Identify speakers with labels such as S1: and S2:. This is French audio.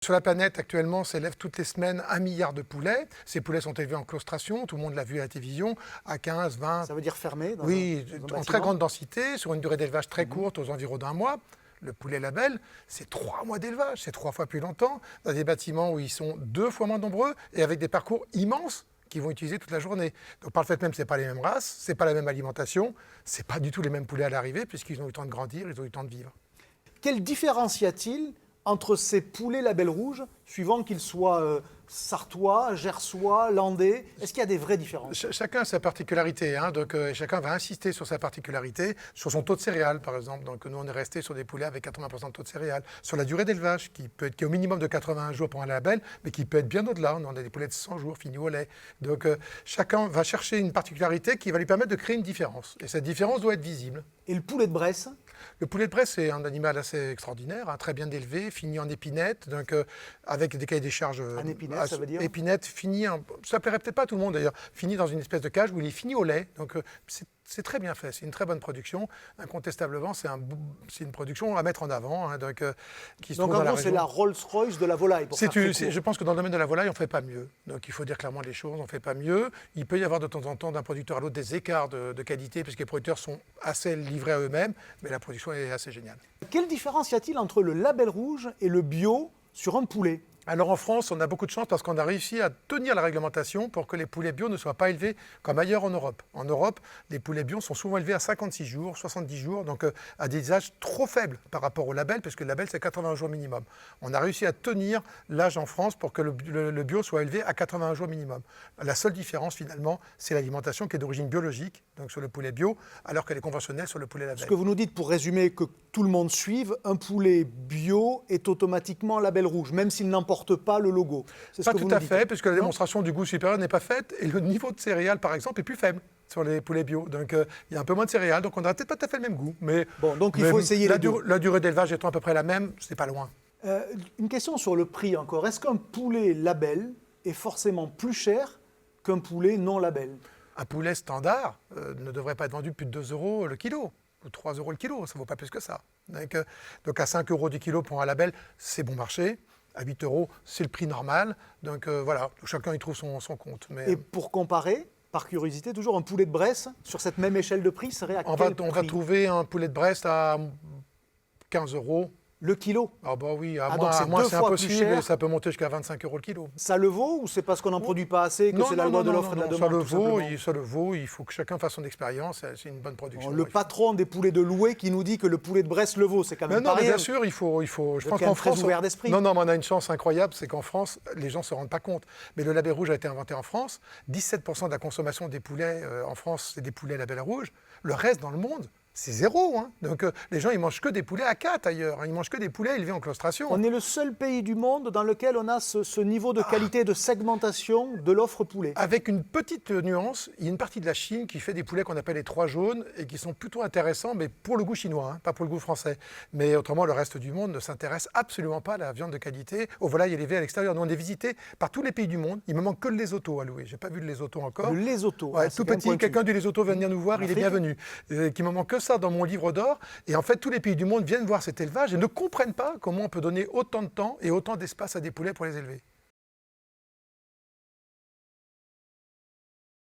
S1: Sur la planète, actuellement, s'élève toutes les semaines 1 milliard de poulets. Ces poulets sont élevés en claustration, tout le monde l'a vu à la télévision, à 15, 20...
S2: Ça veut dire fermé dans
S1: Oui,
S2: un
S1: en
S2: bâtiment.
S1: très grande densité, sur une durée d'élevage très courte, aux environs d'1 mois. Le poulet label, c'est 3 mois d'élevage, c'est 3 fois plus longtemps, dans des bâtiments où ils sont 2 fois moins nombreux et avec des parcours immenses qu'ils vont utiliser toute la journée. Donc par le fait même, ce n'est pas les mêmes races, ce n'est pas la même alimentation, ce n'est pas du tout les mêmes poulets à l'arrivée, puisqu'ils ont eu le temps de grandir, ils ont eu le temps de vivre.
S2: Quelle différence y a-t-il entre ces poulets label rouge, suivant qu'ils soient sartois, gersois, landais? Est-ce qu'il y a des vraies différences?
S1: Chacun a sa particularité, hein, donc chacun va insister sur sa particularité, sur son taux de céréales par exemple. Donc nous on est resté sur des poulets avec 80% de taux de céréales, sur la durée d'élevage qui est au minimum de 81 jours pour un label, mais qui peut être bien au-delà. On a des poulets de 100 jours finis au lait. Donc chacun va chercher une particularité qui va lui permettre de créer une différence. Et cette différence doit être visible.
S2: Et le poulet de Bresse?
S1: Le poulet de Bresse, c'est un animal assez extraordinaire, hein, très bien élevé, fini en épinette, donc avec des cahiers des charges.
S2: En épinette, ça veut dire?
S1: Épinette, fini, ça ne plairait peut-être pas à tout le monde d'ailleurs, fini dans une espèce de cage où il est fini au lait. Donc c'est très bien fait, c'est une très bonne production. Incontestablement, c'est une production à mettre en avant. Hein, qui se
S2: Donc
S1: trouve
S2: en
S1: dans
S2: gros,
S1: la
S2: c'est
S1: région.
S2: la Rolls-Royce de la volaille. Pour faire très court.
S1: Je pense que dans le domaine de la volaille, on ne fait pas mieux. Donc il faut dire clairement les choses, on ne fait pas mieux. Il peut y avoir de temps en temps d'un producteur à l'autre des écarts de qualité, puisque les producteurs sont assez livrés à eux-mêmes, mais la production est assez géniale.
S2: Quelle différence y a-t-il entre le label rouge et le bio sur un poulet?
S1: Alors en France, on a beaucoup de chance parce qu'on a réussi à tenir la réglementation pour que les poulets bio ne soient pas élevés comme ailleurs en Europe. En Europe, les poulets bio sont souvent élevés à 56 jours, 70 jours, donc à des âges trop faibles par rapport au label, parce que le label, c'est 80 jours minimum. On a réussi à tenir l'âge en France pour que le bio soit élevé à 81 jours minimum. La seule différence, finalement, c'est l'alimentation qui est d'origine biologique, donc sur le poulet bio, alors qu'elle est conventionnelle sur le poulet label.
S2: Ce que vous nous dites, pour résumer, que tout le monde suive, un poulet bio est automatiquement label rouge, même s'il n'emporte pas le logo. C'est
S1: Pas tout à fait, puisque la démonstration du goût supérieur n'est pas faite et le niveau de céréales, par exemple, est plus faible sur les poulets bio. Donc il y a un peu moins de céréales, donc on n'aura peut-être pas tout à fait le même goût. Mais,
S2: bon, donc il faut essayer les deux.
S1: La durée d'élevage étant à peu près la même, c'est pas loin.
S2: Une question sur le prix encore. Est-ce qu'un poulet label est forcément plus cher qu'un poulet non label?
S1: Un poulet standard ne devrait pas être vendu plus de 2 € le kilo, ou 3 € le kilo, ça ne vaut pas plus que ça. Donc à 5 € du kilo pour un label, c'est bon marché. À 8 €, c'est le prix normal. Donc voilà, chacun y trouve son compte. Mais,
S2: et pour comparer, par curiosité, toujours un poulet de Bresse, sur cette même échelle de prix, serait à quel prix?
S1: On va trouver un poulet de Brest à 15 €
S2: le kilo?
S1: Ah bah oui,
S2: donc c'est
S1: moi
S2: deux
S1: c'est
S2: fois
S1: impossible
S2: plus cher.
S1: et ça peut monter jusqu'à 25 € le kilo.
S2: Ça le vaut ou c'est parce qu'on n'en produit pas assez que c'est la loi de l'offre et de la demande?
S1: Ça le vaut, il faut que chacun fasse son expérience, c'est une bonne production.
S2: Le patron des poulets de Loué qui nous dit que le poulet de Bresse le vaut, c'est quand même pas rien.
S1: Bien sûr, il faut je pense qu'en France,
S2: ouvert d'esprit.
S1: Non, mais on a une chance incroyable, c'est qu'en France, les gens ne se rendent pas compte. Mais le label rouge a été inventé en France. 17% de la consommation des poulets en France, c'est des poulets label rouge. Le reste dans le monde, c'est 0. Hein. Donc les gens, ils mangent que des poulets à 4 ailleurs. Ils mangent que des poulets élevés en claustration.
S2: On est le seul pays du monde dans lequel on a ce niveau de qualité de segmentation de l'offre poulet.
S1: Avec une petite nuance, il y a une partie de la Chine qui fait des poulets qu'on appelle les 3 jaunes et qui sont plutôt intéressants, mais pour le goût chinois, hein, pas pour le goût français. Mais autrement, le reste du monde ne s'intéresse absolument pas à la viande de qualité, aux volailles élevées à l'extérieur. Nous, on est visité par tous les pays du monde. Il me manque que le Lesotho à louer. Je n'ai pas vu le Lesotho encore.
S2: Le Lesotho.
S1: Ouais, tout petit, quelqu'un du Lesotho vient venir nous voir, il est bienvenu. Qui me manque que ça dans mon livre d'or. Et en fait, tous les pays du monde viennent voir cet élevage et ne comprennent pas comment on peut donner autant de temps et autant d'espace à des poulets pour les élever.